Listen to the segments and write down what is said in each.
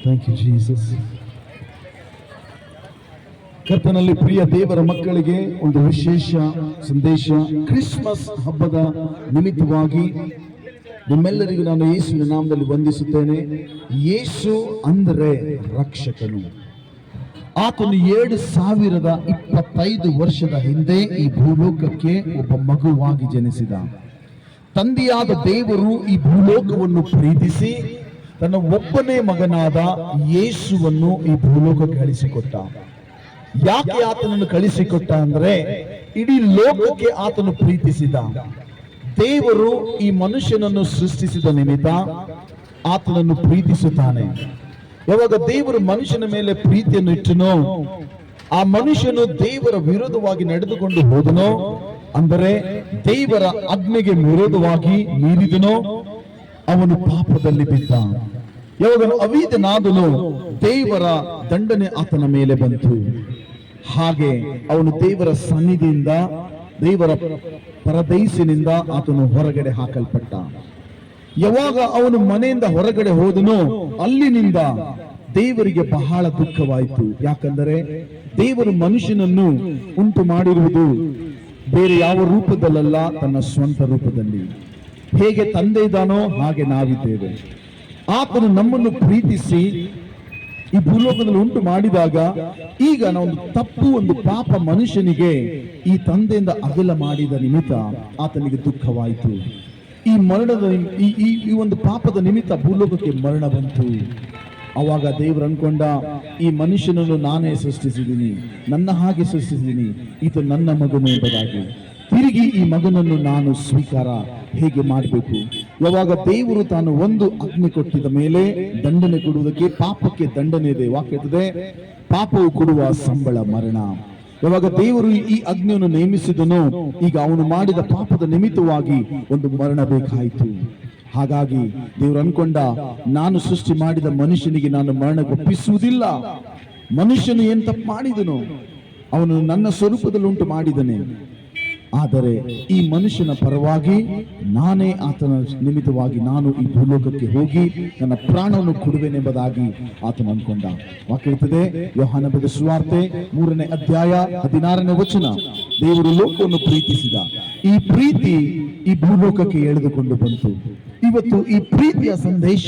Thank you Jesus. ಕರ್ತನಲ್ಲಿ ಪ್ರಿಯ ದೇವರ ಮಕ್ಕಳಿಗೆ ಒಂದು ವಿಶೇಷ ಸಂದೇಶ. ಕ್ರಿಸ್ಮಸ್ ಹಬ್ಬದ ನಿಮಿತ್ತವಾಗಿ ನಿಮ್ಮೆಲ್ಲರಿಗೂ ನಾನು ಯೇಸುವಿನ ನಾಮದಲ್ಲಿ ವಂದಿಸುತ್ತೇನೆ. ಯೇಸು ಅಂದರೆ ರಕ್ಷಕನು. ಆತನು 2025 ವರ್ಷದ ಹಿಂದೆ ಈ ಭೂಲೋಕಕ್ಕೆ ಒಬ್ಬ ಮಗುವಾಗಿ ಜನಿಸಿದ. ತಂದೆಯಾದ ದೇವರು ಈ ಭೂಲೋಕವನ್ನು ಪ್ರೀತಿಸಿ ತನ್ನ ಒಬ್ಬನೇ ಮಗನಾದ ಯೇಸುವನ್ನು ಈ ಭೂಲೋಕಕ್ಕೆ ಕಳಿಸಿಕೊಟ್ಟ. ಯಾಕೆ ಆತನನ್ನು ಕಳಿಸಿಕೊಟ್ಟ ಅಂದ್ರೆ, ಇಡೀ ಲೋಕಕ್ಕೆ ಆತನು ಪ್ರೀತಿಸಿದ. ದೇವರು ಈ ಮನುಷ್ಯನನ್ನು ಸೃಷ್ಟಿಸಿದ ನಿಮಿತ್ತ ಆತನನ್ನು ಪ್ರೀತಿಸುತ್ತಾನೆ. ಯಾವಾಗ ದೇವರು ಮನುಷ್ಯನ ಮೇಲೆ ಪ್ರೀತಿಯನ್ನು ಇಟ್ಟನೋ, ಆ ಮನುಷ್ಯನು ದೇವರ ವಿರೋಧವಾಗಿ ನಡೆದುಕೊಂಡು ಹೋದನೋ, ಅಂದರೆ ದೇವರ ಆಜ್ಞೆಗೆ ವಿರೋಧವಾಗಿ ಮೀರಿದನೋ, ಅವನು ಪಾಪದಲ್ಲಿ ಬಿದ್ದ. ಯಾವಾಗ ಅವಿಧನಾದನೋ, ದೇವರ ದಂಡನೆ ಆತನ ಮೇಲೆ ಬಂತು. ಹಾಗೆ ಅವನು ದೇವರ ಸನ್ನಿಧಿಯಿಂದ, ದೇವರ ಪರದೈಸಿನಿಂದ ಆತನು ಹೊರಗಡೆ ಹಾಕಲ್ಪಟ್ಟ. ಯಾವಾಗ ಅವನು ಮನೆಯಿಂದ ಹೊರಗಡೆ ಹೋದನೋ, ಅಲ್ಲಿನಿಂದ ದೇವರಿಗೆ ಬಹಳ ದುಃಖವಾಯಿತು. ಯಾಕಂದರೆ ದೇವರು ಮನುಷ್ಯನನ್ನು ಉಂಟು ಮಾಡಿರುವುದು ಬೇರೆ ಯಾವ ರೂಪದಲ್ಲ, ತನ್ನ ಸ್ವಂತ ರೂಪದಲ್ಲಿ. ಹೇಗೆ ತಂದೆ ಇದ್ದಾನೋ ಹಾಗೆ ನಾವಿದ್ದೇವೆ. ಆತನು ನಮ್ಮನ್ನು ಪ್ರೀತಿಸಿ ಈ ಭೂಲೋಕದಲ್ಲಿ ಉಂಟು ಮಾಡಿದಾಗ, ಈಗ ನಾವು ಒಂದು ಪಾಪ ಮನುಷ್ಯನಿಗೆ ಈ ತಂದೆಯಿಂದ ಅಗಲ ಮಾಡಿದ ನಿಮಿತ್ತ ಆತನಿಗೆ ದುಃಖವಾಯಿತು. ಈ ಮರಣದ ಈ ಒಂದು ಪಾಪದ ನಿಮಿತ್ತ ಭೂಲೋಕಕ್ಕೆ ಮರಣ ಬಂತು. ಅವಾಗ ದೇವರು ಅನ್ಕೊಂಡ, ಈ ಮನುಷ್ಯನನ್ನು ನಾನೇ ಸೃಷ್ಟಿಸಿದ್ದೀನಿ, ನನ್ನ ಹಾಗೆ ಸೃಷ್ಟಿಸಿದ್ದೀನಿ, ಇದು ನನ್ನ ಮಗನು ಎಂಬುದಾಗಿ. ತಿರುಗಿ ಈ ಮಗನನ್ನು ನಾನು ಸ್ವೀಕಾರ ಹೇಗೆ ಮಾಡಬೇಕು? ಯಾವಾಗ ದೇವರು ತಾನು ಒಂದು ಆಜ್ಞೆ ಕೊಟ್ಟಿದ ಮೇಲೆ ದಂಡನೆ ಕೊಡುವುದಕ್ಕೆ, ಪಾಪಕ್ಕೆ ದಂಡನೆ ಇದೆ. ವಾಕ್ಯವಿದೆ, ಪಾಪವು ಕೊಡುವ ಸಂಬಳ ಮರಣ. ಯಾವಾಗ ದೇವರು ಈ ಆಜ್ಞೆಯನ್ನು ನೇಮಿಸಿದನೋ, ಈಗ ಅವನು ಮಾಡಿದ ಪಾಪದ ನಿಮಿತ್ತವಾಗಿ ಒಂದು ಮರಣ ಬೇಕಾಯಿತು. ಹಾಗಾಗಿ ದೇವರು ಅನ್ಕೊಂಡ, ನಾನು ಸೃಷ್ಟಿ ಮಾಡಿದ ಮನುಷ್ಯನಿಗೆ ನಾನು ಮರಣ ಒಪ್ಪಿಸುವುದಿಲ್ಲ. ಮನುಷ್ಯನು ಏನ್ ತಪ್ಪು ಮಾಡಿದನು? ಅವನು ನನ್ನ ಸ್ವರೂಪದಲ್ಲಿ ಉಂಟು ಮಾಡಿದನೆ. ಆದರೆ ಈ ಮನುಷ್ಯನ ಪರವಾಗಿ ನಾನೇ ಆತನ ನಿಮಿತ್ತವಾಗಿ ನಾನು ಈ ಭೂಲೋಕಕ್ಕೆ ಹೋಗಿ ನನ್ನ ಪ್ರಾಣವನ್ನು ಕೊಡುವೆನೆಂಬುದಾಗಿ ಆತನು ಅನ್ಕೊಂಡ. ವಾಕ್ಯ ಇರ್ತದೆ, ಯೋಹಾನ ಬರೆದ ಸುವಾರ್ತೆ 3ನೇ ಅಧ್ಯಾಯ 16ನೇ ವಚನ. ದೇವರು ಲೋಕವನ್ನು ಪ್ರೀತಿಸಿದ, ಈ ಪ್ರೀತಿ ಈ ಭೂಲೋಕಕ್ಕೆ ಎಳೆದುಕೊಂಡು ಬಂತು. ಇವತ್ತು ಈ ಪ್ರೀತಿಯ ಸಂದೇಶ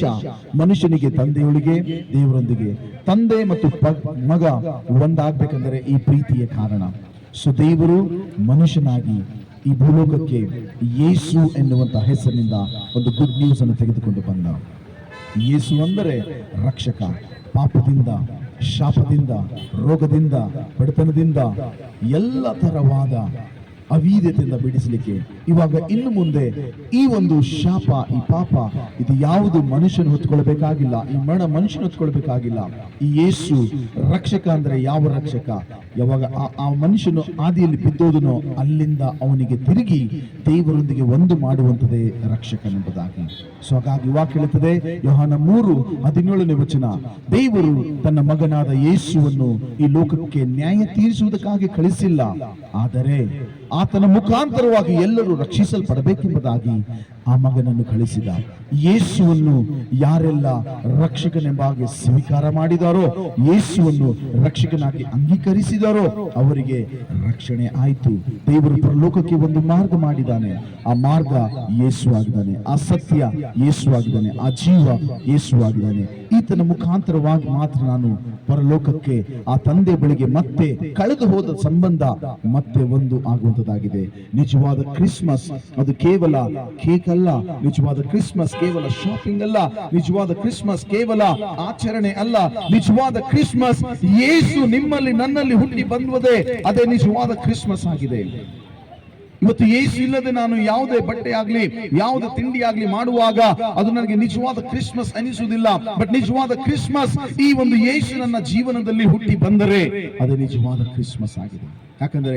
ಮನುಷ್ಯನಿಗೆ ತಂದೆಯೊಳಗೆ, ದೇವರೊಂದಿಗೆ, ತಂದೆ ಮತ್ತು ಮಗ ಒಂದಾಗಬೇಕಂದರೆ ಈ ಪ್ರೀತಿಯ ಕಾರಣ. ಸೊ ದೇವರು ಮನುಷ್ಯನಾಗಿ ಈ ಭೂಲೋಕಕ್ಕೆ ಯೇಸು ಎನ್ನುವಂತಹ ಹೆಸರಿನಿಂದ ಒಂದು ಗುಡ್ ನ್ಯೂಸ್ ಅನ್ನು ತೆಗೆದುಕೊಂಡು ಬಂದ. ಯೇಸು ಅಂದರೆ ರಕ್ಷಕ. ಪಾಪದಿಂದ, ಶಾಪದಿಂದ, ರೋಗದಿಂದ, ಬಡತನದಿಂದ, ಎಲ್ಲ ತರವಾದ ಅವೀದ್ಯತೆಯಿಂದ ಬಿಡಿಸಲಿಕ್ಕೆ ಇವಾಗ ಇನ್ನು ಮುಂದೆ ಈ ಒಂದು ಶಾಪ, ಈ ಪಾಪ, ಇದು ಯಾವುದು ಮನುಷ್ಯನು ಹೊತ್ಕೊಳ್ಬೇಕಾಗಿಲ್ಲ. ಈ ಮರಣ ಮನುಷ್ಯನು ಹೊತ್ಕೊಳ್ಬೇಕಾಗಿಲ್ಲ. ಈ ಯೇಸು ರಕ್ಷಕ. ಅಂದ್ರೆ ಯಾವ ರಕ್ಷಕ? ಯಾವಾಗ ಆ ಮನುಷ್ಯನು ಆದಿಯಲ್ಲಿ ಬಿದ್ದೋದನೋ, ಅಲ್ಲಿಂದ ಅವನಿಗೆ ತಿರುಗಿ ದೇವರೊಂದಿಗೆ ಒಂದು ಮಾಡುವಂಥದ್ದೇ ರಕ್ಷಕನೆಂಬುದಾಗಿ. ಸೊ ಹಾಗಾಗಿ ವಾಕ್ಯ ಹೇಳುತ್ತದೆ, ಯೋಹಾನ 3:17ನೇ ವಚನ, ದೇವರು ತನ್ನ ಮಗನಾದ ಯೇಸುವನ್ನು ಈ ಲೋಕಕ್ಕೆ ನ್ಯಾಯ ತೀರಿಸುವುದಕ್ಕಾಗಿ ಕಳಿಸಿಲ್ಲ, ಆದರೆ ಆತನ ಮುಖಾಂತರವಾಗಿ ಎಲ್ಲರೂ ರಕ್ಷಿಸಲ್ಪಡಬೇಕೆಂಬುದಾಗಿ ಆ ಮಗನನ್ನು ಕಳಿಸಿದ. ಯೇಸುವನ್ನು ಯಾರೆಲ್ಲ ರಕ್ಷಕನೆಂಬಾಗಿ ಸ್ವೀಕಾರ ಮಾಡಿದಾರೋ, ಯೇಸುವನ್ನು ರಕ್ಷಕನಾಗಿ ಅಂಗೀಕರಿಸಿದಾರೋ, ಅವರಿಗೆ ರಕ್ಷಣೆ ಆಯಿತು. ದೇವರು ಪರಲೋಕಕ್ಕೆ ಒಂದು ಮಾರ್ಗ ಮಾಡಿದ್ದಾನೆ. ಆ ಮಾರ್ಗ ಯೇಸು ಆಗಿದ್ದಾನೆ, ಆ ಸತ್ಯ ಯೇಸು ಆಗಿದ್ದಾನೆ, ಆ ಜೀವ ಯೇಸು ಆಗಿದ್ದಾನೆ. ಈತನ ಮುಖಾಂತರವಾಗಿ ಮಾತ್ರ ನಾನು ಪರಲೋಕಕ್ಕೆ, ಆ ತಂದೆ ಬಳಿಗೆ ಮತ್ತೆ ಕಳೆದು ಹೋದ ಸಂಬಂಧ ಮತ್ತೆ ಒಂದು ಆಗುವಂತದ್ದಾಗಿದೆ. ನಿಜವಾದ ಕ್ರಿಸ್ಮಸ್ ಅದು ಕೇವಲ ಕೇಕ್ ಅಲ್ಲ, ನಿಜವಾದ ಕ್ರಿಸ್ಮಸ್ ಕೇವಲ ಶಾಪಿಂಗ್ ಅಲ್ಲ, ನಿಜವಾದ ಕ್ರಿಸ್ಮಸ್ ಕೇವಲ ಆಚರಣೆ ಅಲ್ಲ. ನಿಜವಾದ ಕ್ರಿಸ್ಮಸ್ ಯೇಸು ನಿಮ್ಮಲ್ಲಿ ನನ್ನಲ್ಲಿ ಹುಟ್ಟಿ ಬಂದುವುದೇ, ಅದೇ ನಿಜವಾದ ಕ್ರಿಸ್ಮಸ್ ಆಗಿದೆ. ಇವತ್ತು ಯೇಸು ಇಲ್ಲದೆ ನಾನು ಯಾವುದೇ ಬಟ್ಟೆ ಆಗ್ಲಿ, ಯಾವುದೇ ತಿಂಡಿ ಆಗ್ಲಿ ಮಾಡುವಾಗ ಅದು ನನಗೆ ನಿಜವಾದ ಕ್ರಿಸ್ಮಸ್ ಅನಿಸುವುದಿಲ್ಲ. ಬಟ್ ನಿಜವಾದ ಕ್ರಿಸ್ಮಸ್ ಈ ಒಂದು ಯೇಸು ನನ್ನ ಜೀವನದಲ್ಲಿ ಹುಟ್ಟಿ ಬಂದರೆ ಅದೇ ನಿಜವಾದ ಕ್ರಿಸ್ಮಸ್ ಆಗಿದೆ. ಯಾಕಂದ್ರೆ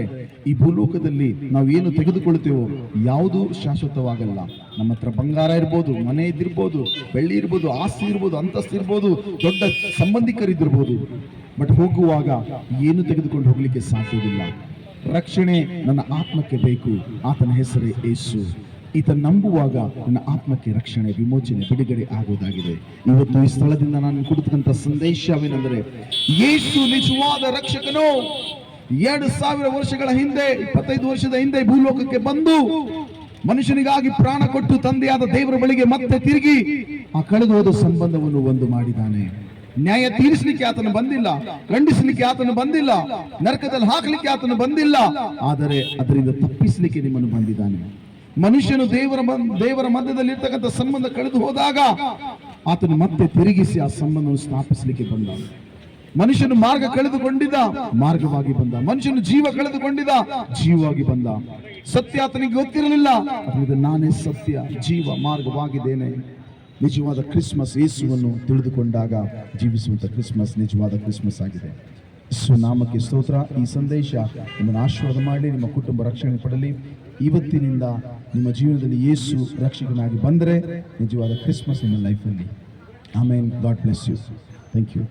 ಈ ಭೂಲೋಕದಲ್ಲಿ ನಾವು ಏನು ತೆಗೆದುಕೊಳ್ತೇವೋ ಯಾವುದು ಶಾಶ್ವತವಾಗಲ್ಲ. ನಮ್ಮ ಹತ್ರ ಬಂಗಾರ ಇರ್ಬೋದು, ಮನೆ ಇದ್ದಿರ್ಬೋದು, ಬೆಳ್ಳಿ ಇರ್ಬೋದು, ಆಸ್ತಿ ಇರ್ಬೋದು, ಅಂತಸ್ತು ಇರ್ಬೋದು, ದೊಡ್ಡ ಸಂಬಂಧಿಕರಿದ್ದಿರ್ಬೋದು, ಬಟ್ ಹೋಗುವಾಗ ಏನು ತೆಗೆದುಕೊಂಡು ಹೋಗ್ಲಿಕ್ಕೆ ಸಾಧ್ಯವಿಲ್ಲ. ರಕ್ಷಣೆ ನನ್ನ ಆತ್ಮಕ್ಕೆ ಬೇಕು. ಆತನ ಹೆಸರೇ ಯೇಸು. ಈತ ನಂಬುವಾಗ ನನ್ನ ಆತ್ಮಕ್ಕೆ ರಕ್ಷಣೆ, ವಿಮೋಚನೆ, ಬಿಡುಗಡೆ ಆಗುವುದಾಗಿದೆ. ಇವತ್ತು ಈ ಸ್ಥಳದಿಂದ ನಾನು ಕೊಡುತ್ತಕ್ಕಂಥ ಸಂದೇಶವೇನೆಂದರೆ, ಯೇಸು ನಿಜವಾದ ರಕ್ಷಕನು. 2000 ವರ್ಷಗಳ ಹಿಂದೆ, 25 ವರ್ಷದ ಹಿಂದೆ ಭೂಲೋಕಕ್ಕೆ ಬಂದು ಮನುಷ್ಯನಿಗಾಗಿ ಪ್ರಾಣ ಕೊಟ್ಟು ತಂದೆಯಾದ ದೇವರ ಬಳಿಗೆ ಮತ್ತೆ ತಿರುಗಿ ಆ ಕಳೆದು ಹೋದ ಸಂಬಂಧವನ್ನು ಒಂದು ಮಾಡಿದ್ದಾನೆ. ನ್ಯಾಯ ತೀರಿಸಲಿಕ್ಕೆ ಆತನು ಬಂದಿಲ್ಲ, ಖಂಡಿಸಲಿಕ್ಕೆ ಆತನು ಬಂದಿಲ್ಲ, ನರಕದಲ್ಲಿ ಹಾಕಲಿಕ್ಕೆ ಆತನು ಬಂದಿಲ್ಲ, ಆದರೆ ಅದರಿಂದ ತಪ್ಪಿಸಲಿಕ್ಕೆ ನಿಮ್ಮನ್ನು ಬಂದಿದ್ದಾನೆ. ಮನುಷ್ಯನು ದೇವರ ಮಧ್ಯದಲ್ಲಿ ಇರ್ತಕ್ಕಂಥ ಸಂಬಂಧ ಕಳೆದು ಹೋದಾಗ ಆತನು ಮತ್ತೆ ತಿರುಗಿಸಿ ಆ ಸಂಬಂಧವನ್ನು ಸ್ಥಾಪಿಸಲಿಕ್ಕೆ ಬಂದ. ಮನುಷ್ಯನು ಮಾರ್ಗ ಕಳೆದುಕೊಂಡಿದ್ದ, ಮಾರ್ಗವಾಗಿ ಬಂದ. ಮನುಷ್ಯನು ಜೀವ ಕಳೆದುಕೊಂಡಿದ್ದ, ಜೀವವಾಗಿ ಬಂದ. ಸತ್ಯ ಆತನಿಗೆ ಗೊತ್ತಿರಲಿಲ್ಲ, ಅದರಿಂದ ನಾನೇ ಸತ್ಯ, ಜೀವ, ಮಾರ್ಗವಾಗಿದ್ದೇನೆ. ನಿಜವಾದ ಕ್ರಿಸ್ಮಸ್ ಯೇಸುವನ್ನು ತಿಳಿದುಕೊಂಡಾಗ ಜೀವಿಸುವಂತ ಕ್ರಿಸ್ಮಸ್ ನಿಜವಾದ ಕ್ರಿಸ್ಮಸ್ ಆಗಿದೆ. ಯೇಸು ನಾಮಕ್ಕೆ ಸ್ತೋತ್ರ. ಈ ಸಂದೇಶ ನಿಮ್ಮನ್ನು ಆಶೀರ್ವಾದ ಮಾಡಿ ನಿಮ್ಮ ಕುಟುಂಬ ರಕ್ಷಣೆ ಪಡಲಿ. ಇವತ್ತಿನಿಂದ ನಿಮ್ಮ ಜೀವನದಲ್ಲಿ ಯೇಸು ರಕ್ಷಕನಾಗಿ ಬಂದರೆ ನಿಜವಾದ ಕ್ರಿಸ್ಮಸ್ ನಿಮ್ಮ ಲೈಫಲ್ಲಿ. Amen. God bless you. Thank you.